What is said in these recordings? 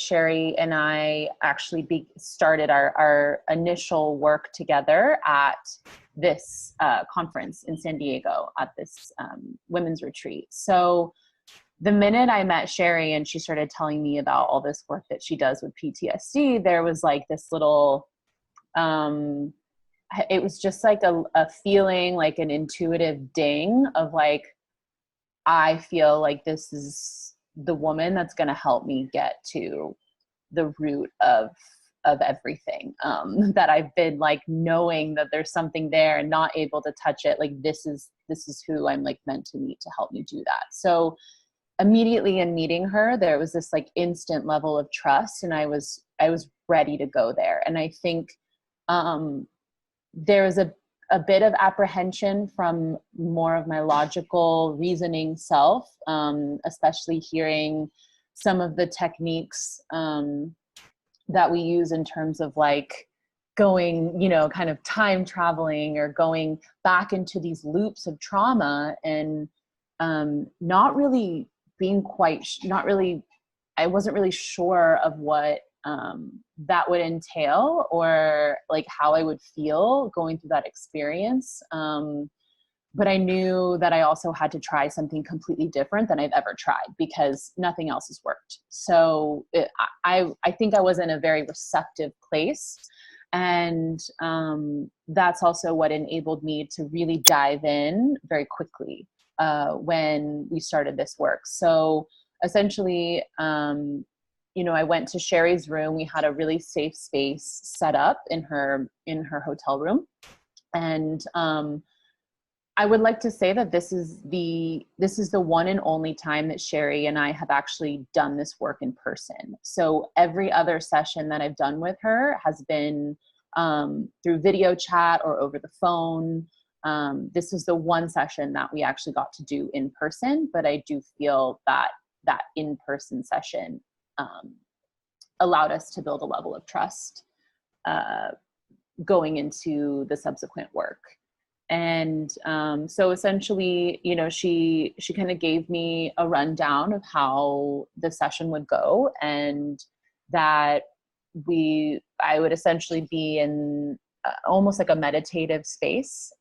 Cherie and I actually started our initial work together at this conference in San Diego at this women's retreat. So the minute I met Cherie and she started telling me about all this work that she does with PTSD, there was like this little, it was just like a feeling, like an intuitive ding of like, I feel like this is the woman that's going to help me get to the root of everything, that I've been like knowing that there's something there and not able to touch it. Like this is who I'm like meant to meet to help me do that. So immediately in meeting her, there was this like instant level of trust, and I was ready to go there. And I think there was a bit of apprehension from more of my logical reasoning self, especially hearing some of the techniques that we use in terms of like going, you know, kind of time traveling or going back into these loops of trauma, and not really being I wasn't really sure of what that would entail, or like how I would feel going through that experience. But I knew that I also had to try something completely different than I've ever tried, because nothing else has worked. So I think I was in a very receptive place. And that's also what enabled me to really dive in very quickly when we started this work. So essentially, you know, I went to Cherie's room. We had a really safe space set up in her hotel room. And I would like to say that this is the one and only time that Cherie and I have actually done this work in person. So every other session that I've done with her has been through video chat or over the phone. This was the one session that we actually got to do in person, but I do feel that in-person session allowed us to build a level of trust going into the subsequent work. And so essentially, you know, she kind of gave me a rundown of how the session would go, and that I would essentially be in almost like a meditative space.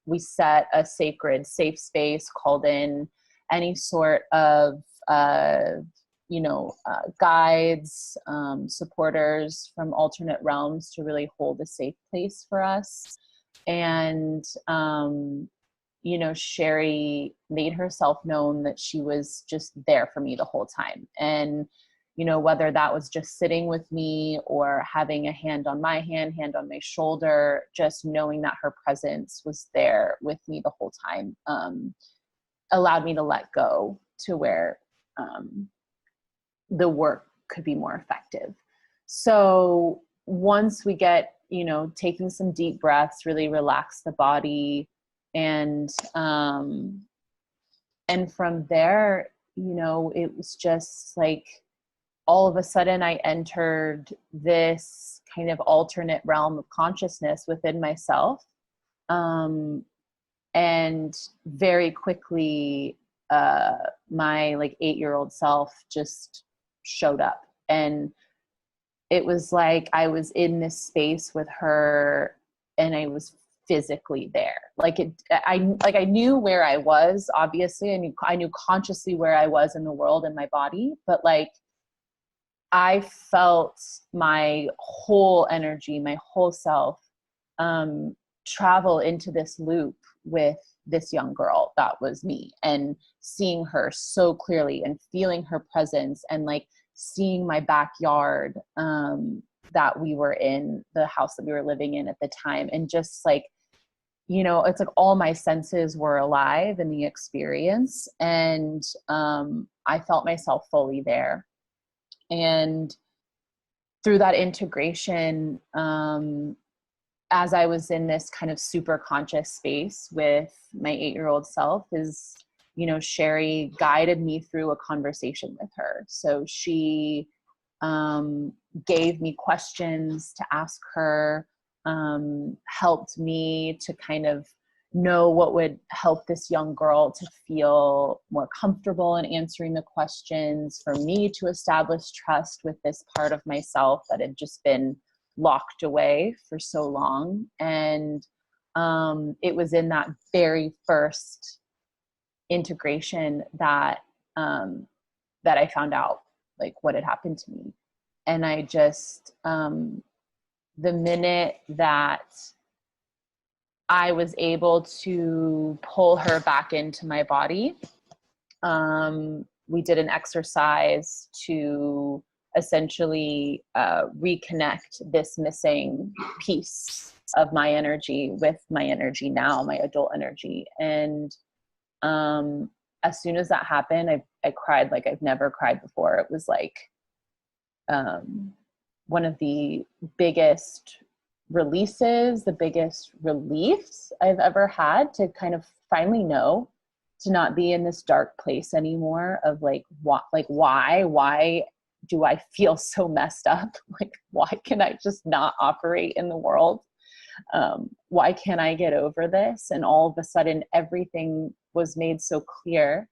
We set a sacred, safe space, called in any sort of guides, supporters from alternate realms to really hold a safe place for us. And, you know, Cherie made herself known that she was just there for me the whole time. And, you know, whether that was just sitting with me or having a hand on my hand on my shoulder, just knowing that her presence was there with me the whole time, allowed me to let go to where the work could be more effective. So once we get, you know, taking some deep breaths, really relax the body. And from there, you know, it was just like, all of a sudden I entered this kind of alternate realm of consciousness within myself. And very quickly, my like 8-year-old self just showed up, and it was like I was in this space with her, and I was physically there. I knew where I was. Obviously, I knew consciously where I was in the world and my body, but like I felt my whole energy, my whole self, travel into this loop with this young girl that was me, and seeing her so clearly and feeling her presence, and like seeing my backyard that we were in, the house that we were living in at the time. And just like, you know, it's like all my senses were alive in the experience. And I felt myself fully there. And through that integration, as I was in this kind of super conscious space with my 8-year-old self, is, you know, Cherie guided me through a conversation with her. So she gave me questions to ask her, helped me to kind of know what would help this young girl to feel more comfortable in answering the questions, for me to establish trust with this part of myself that had just been locked away for so long. And it was in that very first integration that that I found out like what had happened to me. And I just the minute that I was able to pull her back into my body, we did an exercise to essentially reconnect this missing piece of my energy with my energy now, my adult energy. And as soon as that happened, I cried like I've never cried before. It was like one of the biggest releases, the biggest reliefs I've ever had, to kind of finally know, to not be in this dark place anymore of like, what, like, why do I feel so messed up? Like, why can I just not operate in the world? Why can't I get over this? And all of a sudden everything was made so clear,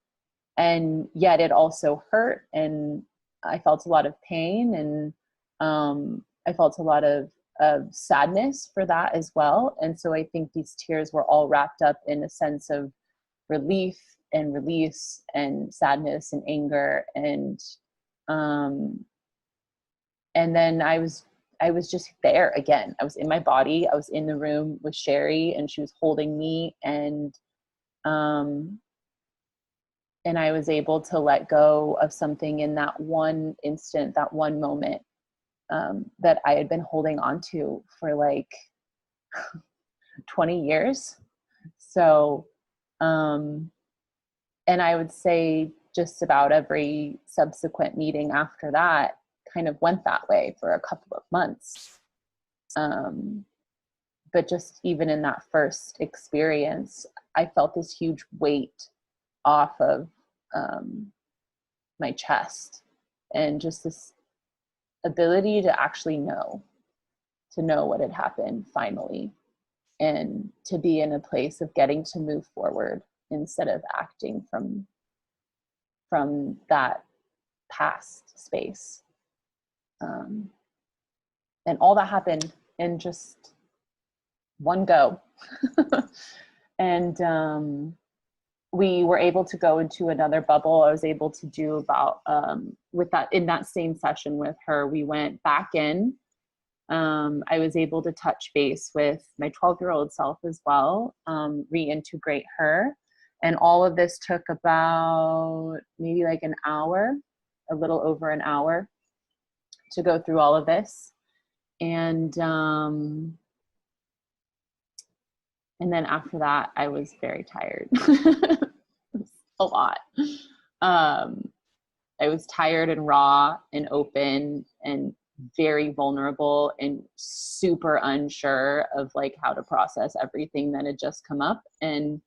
and yet it also hurt. And I felt a lot of pain, and I felt a lot of sadness for that as well. And so I think these tears were all wrapped up in a sense of relief and release and sadness and anger. And then I was just there again. I was in my body. I was in the room with Cherie, and she was holding me, and I was able to let go of something in that one instant, that one moment, that I had been holding on to for like 20 years. So, and I would say just about every subsequent meeting after that kind of went that way for a couple of months. But just even in that first experience, I felt this huge weight off of my chest, and just this ability to actually know what had happened finally, and to be in a place of getting to move forward instead of acting from that past space. And all that happened in just one go. And we were able to go into another bubble. I was able to do about, in that same session with her, we went back in. I was able to touch base with my 12-year-old self as well, reintegrate her. And all of this took about maybe like an hour, a little over an hour, to go through all of this. And then after that, I was very tired. A lot. I was tired and raw and open and very vulnerable and super unsure of like how to process everything that had just come up. And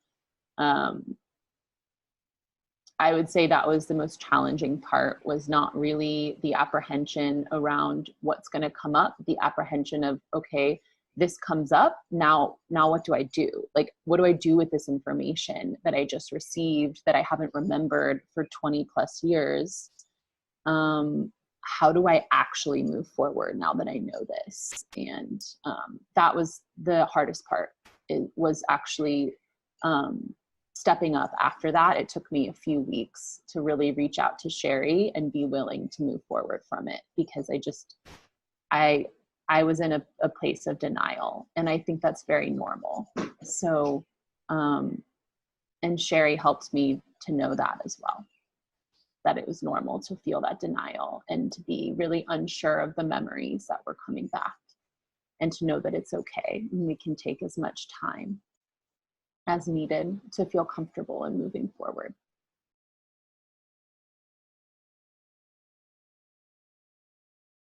I would say that was the most challenging part, was not really the apprehension around what's going to come up, the apprehension of, okay, this comes up, now what do I do? Like, what do I do with this information that I just received that I haven't remembered for 20 plus years? How do I actually move forward now that I know this? And that was the hardest part. It was actually stepping up after that. It took me a few weeks to really reach out to Cherie and be willing to move forward from it, because I was in a place of denial, and I think that's very normal. So, and Cherie helped me to know that as well, that it was normal to feel that denial and to be really unsure of the memories that were coming back, and to know that it's okay, and we can take as much time as needed to feel comfortable in moving forward.